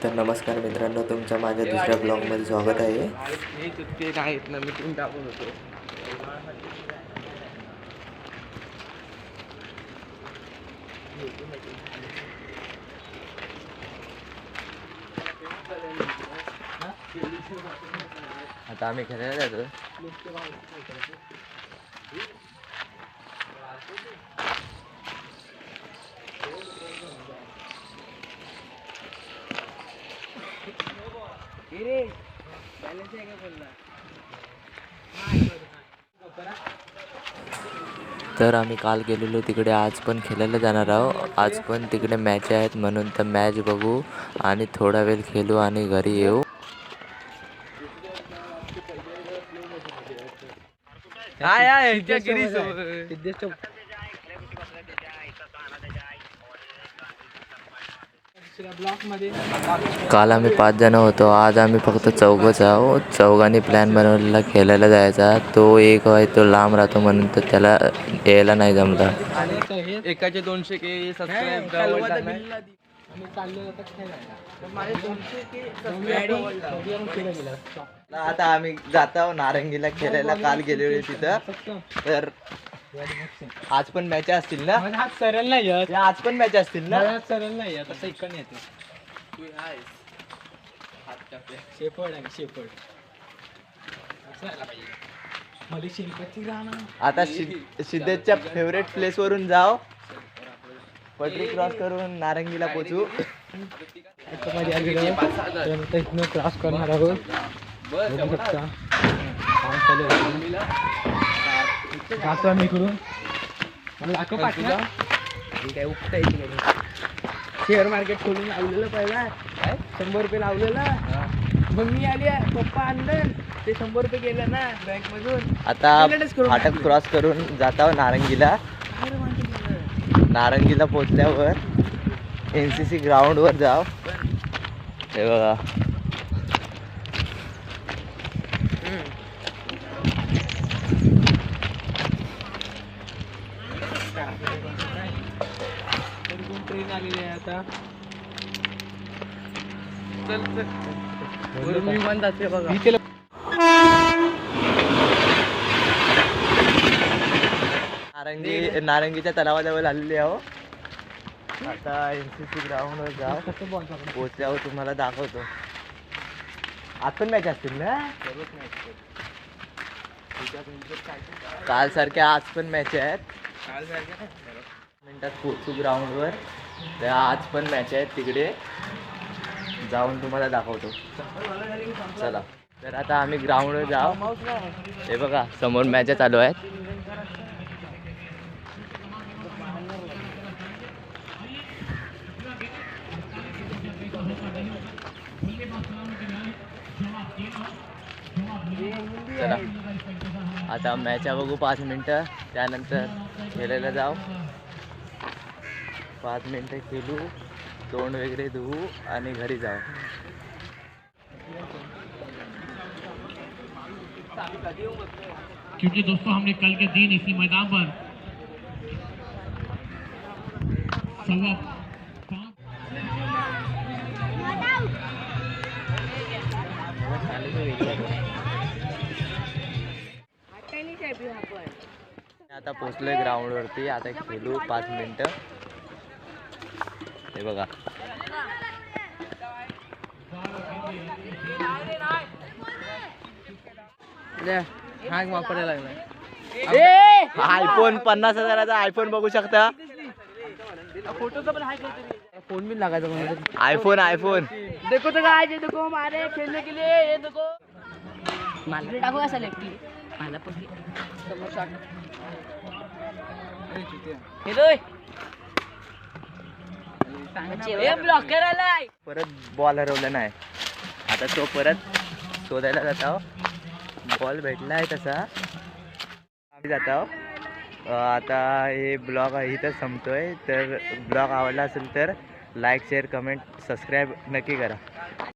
तर नमस्कार मित्रांनो, तुमचं माझ्या दुसऱ्या ब्लॉगमध्ये स्वागत आहे. हे चुटके आहेत ना, मी तीन टाकून होतो. आता आम्ही खेळायला जातो. तर आम्ही काल गेलेलो तिकडे, आज पण खेळायला जाणार आहोत. आज पण तिकडे मॅच आहेत, म्हणून तर मॅच बघू आणि थोडा वेळ खेळू आणि घरी येऊ. काल आम्ही 5 जण होतो, आज आम्ही फक्त 4च आहोत. 4घांनी प्लॅन बनवलेला खेळायला जायचा. तो एक आहे, तो लांब राहतो म्हणून तर त्याला यायला नाही जमला. एकाचे 200K सबस्क्राईब. आता आम्ही जातो नारंगीला खेळायला. काल गेलेलो तिथं. तर आज पण मॅच असतील ना? हात सरळ नाही येत. आज पण मॅच असतील ना? हात सरळ नाही येत. असं इकडे येते. शेपड आहे शेपड. मला शिल्पाची गाणं आता सिद्धेशच्या फेवरेट प्लेस वरून जाव, पटरी क्रॉस करून नारंगीला पोचू. इथनं क्रॉस करणार आहोत. बघू शकता जातो आम्ही इकडून. काय उपटा शेअर मार्केट खोलून लावलेलं पहिला 100 रुपये लावलेला. मग मी आली, पप्पा आणलं ते 100 रुपये गेलं ना बँक मधून. आता फाटक क्रॉस करून जातो नारंगीला. नारंगीला पोचल्यावर NCC ग्राउंडवर जाव. हे बघा, ट्रेन आलेली आहे आता. विमान जाते बघा. नारंगीच्या तलावाजवळ आलेली आहो. आता NCC ग्राउंडवर जा. पोचल्यावर तुम्हाला दाखवतो. आज पण मॅच असतील ना? काल सारख्या आज पण मॅच आहेत. मिनिटात पोचू ग्राउंडवर. तर आज पण मॅच आहेत, तिकडे जाऊन तुम्हाला दाखवतो. चला, तर आता आम्ही ग्राउंडवर जाऊ. हे बघा, समोर मॅच चालू आहेत. चला, आता मॅच बघू 5 मिनटं, त्यानंतर खेळायला जाऊ. 5 मिनटं खेळू, तोंड वगैरे धुवू आणि घरी जाऊ. क्योंकि दोस्तों हमने कल के दिन इसी मैदान पर आता पोचलोय ग्राउंडवरती. आता खेळू 5 मिनटं. हे बघा, हाक वापरायला लागलाय. iPhone 50,000चा iPhone बघू शकता. फोटोचा पण हाक फोन भी लागायचा. iPhone देखो तो गाइस, ये देखो हमारे खेलने के लिए, ये देखो मालरे टाको का सेलेक्टी मला पण समोर शॉट. हे दोय हे ब्लॉकर आलाय. परत बॉल हरवला नाही. आता तो परत शोधायला जातो. बॉल भेटला आहे तसा. आम्ही जातो. आता हे ब्लॉग इथं संपतोय. तर ब्लॉग आवडला असेल तर लाईक, शेअर, कमेंट, सबस्क्राईब नक्की करा.